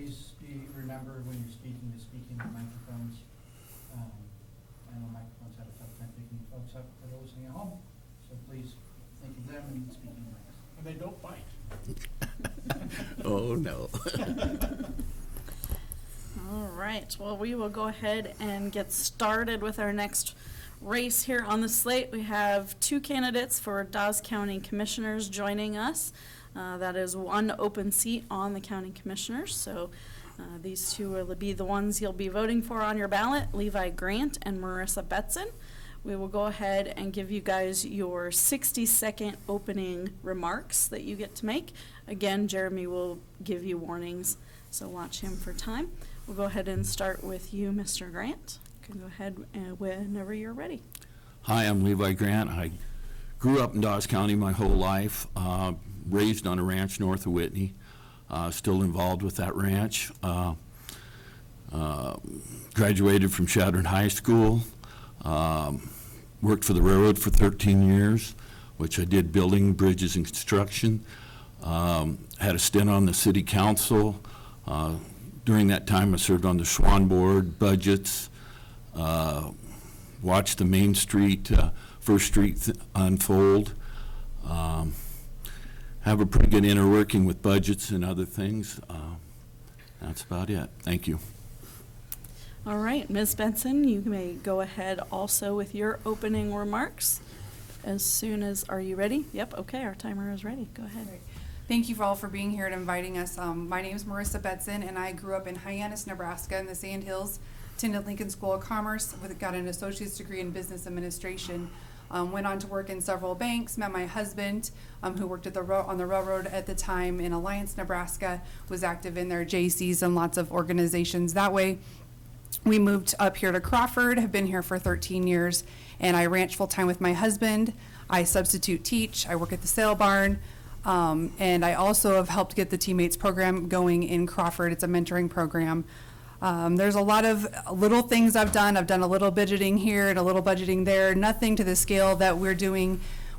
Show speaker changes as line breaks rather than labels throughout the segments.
please remember when you're speaking to speak in the microphones. I know microphones have a tough time picking folks up for those listening at home, so please think of them and speak in the mics.
And they don't bite.
Oh, no.
All right, well, we will go ahead and get started with our next race here on the slate. We have two candidates for Dawes County Commissioners joining us. That is one open seat on the County Commissioners, so these two will be the ones you'll be voting for on your ballot, Levi Grant and Marissa Betson. We will go ahead and give you guys your 60-second opening remarks that you get to make. Again, Jeremy will give you warnings, so watch him for time. We'll go ahead and start with you, Mr. Grant. You can go ahead whenever you're ready.
Hi, I'm Levi Grant. I grew up in Dawes County my whole life, raised on a ranch north of Whitney, still involved with that ranch. Graduated from Chadron High School, worked for the railroad for 13 years, which I did building, bridges, and construction. Had a stint on the city council. During that time, I served on the Schwann Board, budgets, watched the Main Street, First Street unfold. Have a pretty good inner working with budgets and other things. That's about it. Thank you.
All right, Ms. Benson, you may go ahead also with your opening remarks. As soon as, are you ready? Yep, okay, our timer is ready. Go ahead.
Great. Thank you for all for being here and inviting us. My name is Marissa Betson, and I grew up in Hyannis, Nebraska in the Sand Hills, attended Lincoln School of Commerce, got an associate's degree in business administration, went on to work in several banks, met my husband, who worked at on the railroad at the time in Alliance, Nebraska, was active in their JCs and lots of organizations that way. We moved up here to Crawford, have been here for 13 years, and I ranch full-time with my husband. I substitute teach, I work at the sale barn, and I also have helped get the Teammates program going in Crawford. It's a mentoring program. There's a lot of little things I've done. I've done a little budgeting here and a little budgeting there, nothing to the scale that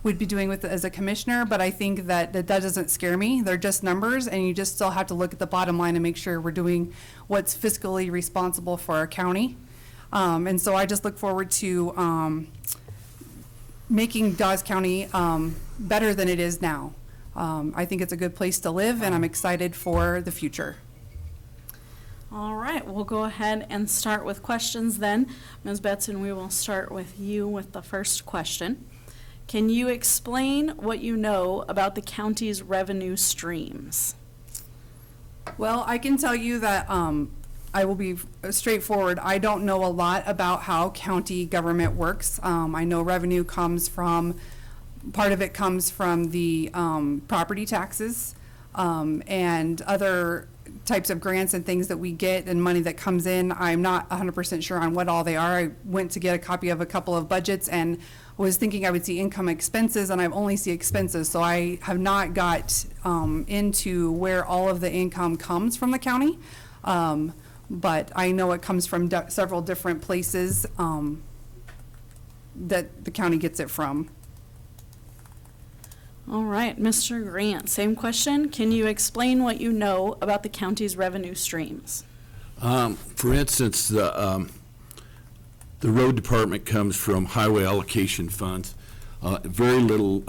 we'd be doing with as a commissioner, but I think that doesn't scare me. They're just numbers, and you just still have to look at the bottom line and make sure we're doing what's fiscally responsible for our county. And so I just look forward to making Dawes County better than it is now. I think it's a good place to live, and I'm excited for the future.
All right, we'll go ahead and start with questions then. Ms. Betson, we will start with you with the first question. Can you explain what you know about the county's revenue streams?
Well, I can tell you that I will be straightforward. I don't know a lot about how county government works. I know revenue comes from, part of it comes from the property taxes and other types of grants and things that we get and money that comes in. I'm not 100% sure on what all they are. I went to get a copy of a couple of budgets and was thinking I would see income expenses, and I only see expenses. So I have not got into where all of the income comes from the county. But I know it comes from several different places that the county gets it from.
All right, Mr. Grant, same question. Can you explain what you know about the county's revenue streams?
For instance, the road department comes from highway allocation funds. Very little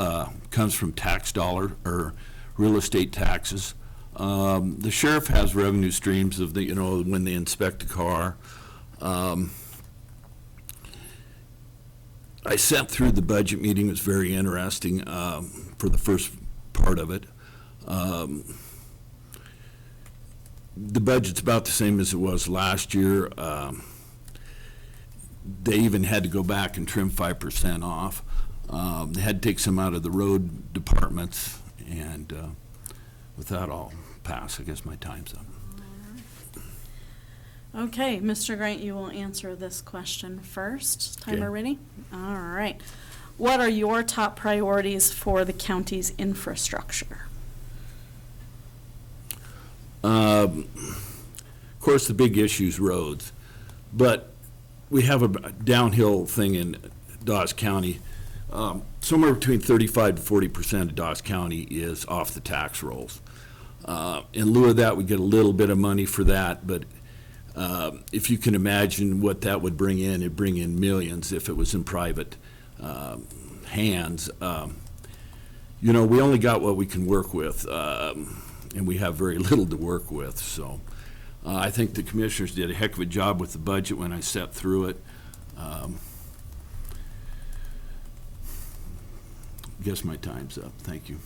comes from tax dollar or real estate taxes. The sheriff has revenue streams of the, when they inspect a car. I sat through the budget meeting. It was very interesting for the first part of it. The budget's about the same as it was last year. They even had to go back and trim 5% off. They had to take some out of the road departments, and with that, I'll pass. I guess my time's up.
Okay, Mr. Grant, you will answer this question first. Timer ready? All right. What are your top priorities for the county's infrastructure?
Of course, the big issue is roads, but we have a downhill thing in Dawes County. Somewhere between 35 to 40% of Dawes County is off the tax rolls. In lieu of that, we get a little bit of money for that, but if you can imagine what that would bring in, it'd bring in millions if it was in private hands. You know, we only got what we can work with, and we have very little to work with. So I think the commissioners did a heck of a job with the budget when I sat through it. Guess my time's up. Thank you.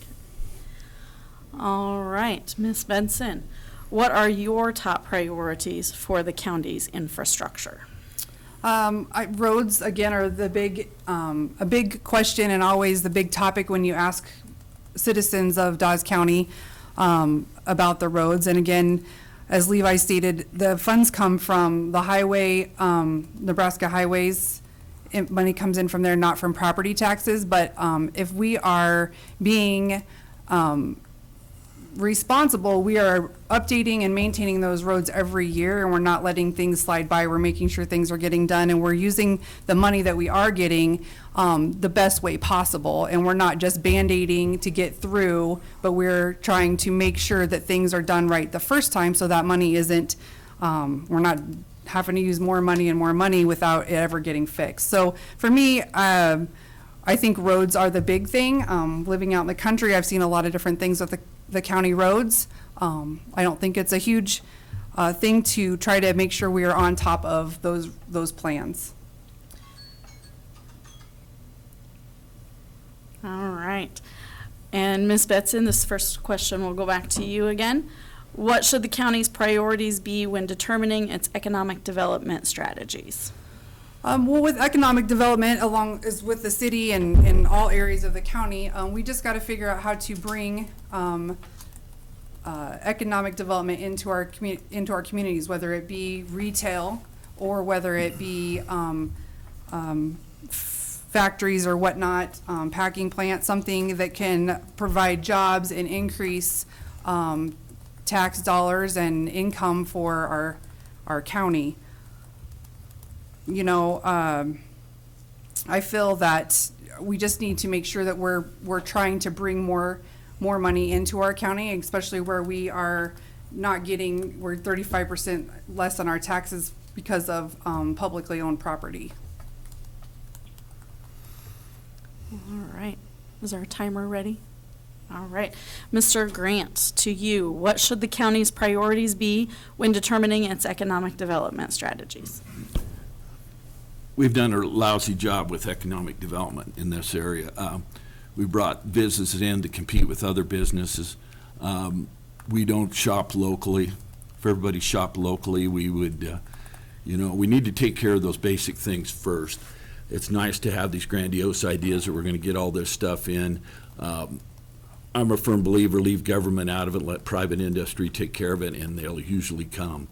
All right, Ms. Benson, what are your top priorities for the county's infrastructure?
Roads, again, are the a big question and always the big topic when you ask citizens of Dawes County about the roads. And again, as Levi stated, the funds come from the highway, Nebraska highways. Money comes in from there, not from property taxes. But if we are being responsible, we are updating and maintaining those roads every year, and we're not letting things slide by. We're making sure things are getting done, and we're using the money that we are getting the best way possible. And we're not just band-aiding to get through, but we're trying to make sure that things are done right the first time, so that money isn't, we're not having to use more money without it ever getting fixed. So for me, I think roads are the big thing. Living out in the country, I've seen a lot of different things with the county roads. I don't think it's a huge thing to try to make sure we are on top of those plans.
All right. And Ms. Betson, this first question will go back to you again. What should the county's priorities be when determining its economic development strategies?
Well, with economic development, along as with the city and in all areas of the county, we just got to figure out how to bring economic development into our communities, whether it be retail or whether it be factories or whatnot, packing plants, something that can provide jobs and increase tax dollars and income for our county. You know, I feel that we just need to make sure that we're trying to bring more money into our county, especially where we are not getting, we're 35% less on our taxes because of publicly owned property.
All right. Is our timer ready? All right. Mr. Grant, to you, what should the county's priorities be when determining its economic development strategies?
We've done a lousy job with economic development in this area. We brought businesses in to compete with other businesses. We don't shop locally. If everybody shopped locally, we would, we need to take care of those basic things first. It's nice to have these grandiose ideas that we're going to get all this stuff in. I'm a firm believer, leave government out of it, let private industry take care of it, and they'll usually come.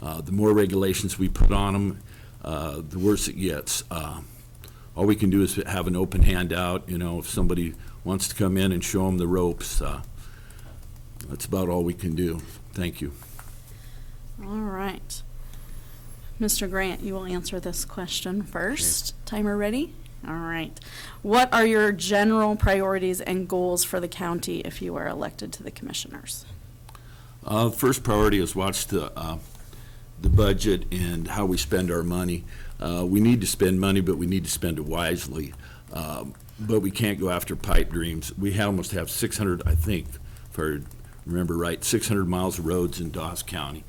The more regulations we put on them, the worse it gets. All we can do is have an open handout. If somebody wants to come in and show them the ropes, that's about all we can do. Thank you.
All right. Mr. Grant, you will answer this question first. Okay. Timer ready? All right. What are your general priorities and goals for the county if you are elected to the commissioners?
First priority is watch the budget and how we spend our money. We need to spend money, but we need to spend it wisely. But we can't go after pipe dreams. We almost have 600, I think, if I remember right, 600 miles of roads in Dawes County.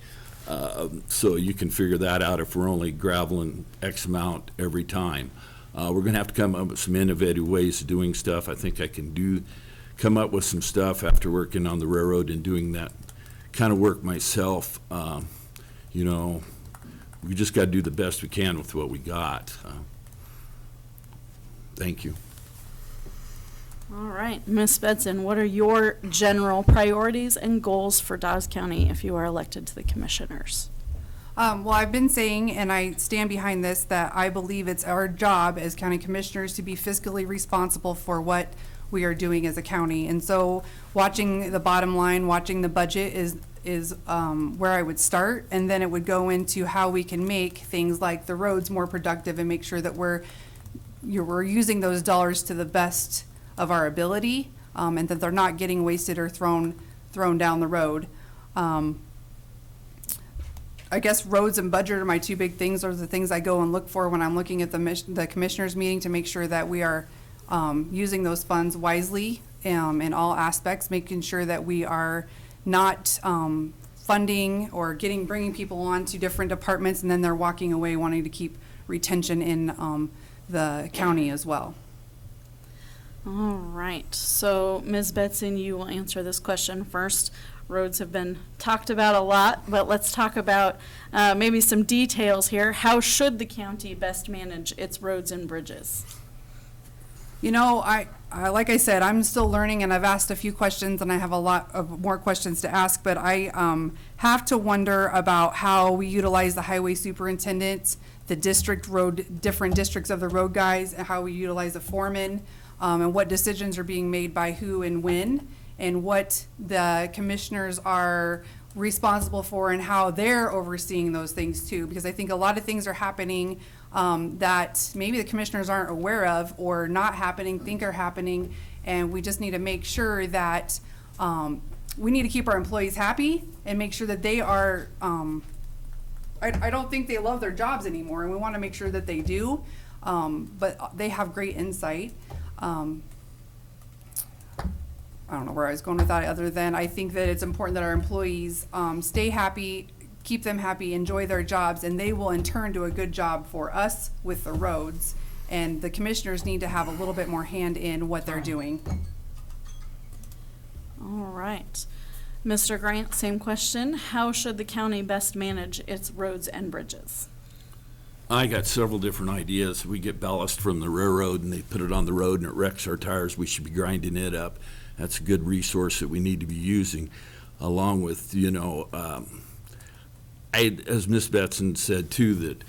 So you can figure that out if we're only graveling X amount every time. We're going to have to come up with some innovative ways of doing stuff. I think I can come up with some stuff after working on the railroad and doing that kind of work myself. We just got to do the best we can with what we got. Thank you.
All right. Ms. Betson, what are your general priorities and goals for Dawes County if you are elected to the commissioners?
Well, I've been saying, and I stand behind this, that I believe it's our job as county commissioners to be fiscally responsible for what we are doing as a county. And so watching the bottom line, watching the budget is where I would start, and then it would go into how we can make things like the roads more productive and make sure that we're using those dollars to the best of our ability, and that they're not getting wasted or thrown thrown down the road. I guess roads and budget are my two big things. Those are the things I go and look for when I'm looking at the commissioners meeting, to make sure that we are using those funds wisely in all aspects, making sure that we are not funding or bringing people on to different departments and then they're walking away wanting to keep retention in the county as well.
All right, so Ms. Betson, you will answer this question first. Roads have been talked about a lot, but let's talk about maybe some details here. How should the county best manage its roads and bridges?
You know, I like I said, I'm still learning, and I've asked a few questions, and I have a lot of more questions to ask, but I have to wonder about how we utilize the highway superintendent, the different districts of the road guys, and how we utilize the foreman, and what decisions are being made by who and when, and what the commissioners are responsible for and how they're overseeing those things too. Because I think a lot of things are happening that maybe the commissioners aren't aware of, or not happening, think are happening, and we just need to make sure that we need to keep our employees happy and make sure that they are, I don't think they love their jobs anymore, and we want to make sure that they do, but they have great insight. I don't know where I was going with that, other than I think that it's important that our employees stay happy, keep them happy, enjoy their jobs, and they will in turn do a good job for us with the roads. And the commissioners need to have a little bit more hand in what they're doing.
All right. Mr. Grant, same question. How should the county best manage its roads and bridges?
I got several different ideas. We get ballast from the railroad and they put it on the road and it wrecks our tires. We should be grinding it up. That's a good resource that we need to be using, along with, as Ms. Betson said too, that,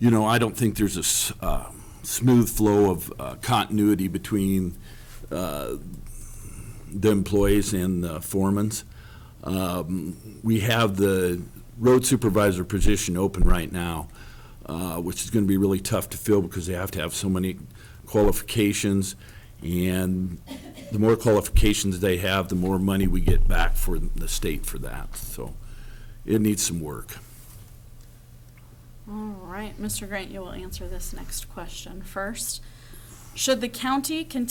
I don't think there's a smooth flow of continuity between the employees and the foremans. We have the road supervisor position open right now, which is going to be really tough to fill because they have to have so many qualifications, and the more qualifications they have, the more money we get back for the state for that. So it needs some work.
All right, Mr. Grant, you will answer this next question first. Should the county continue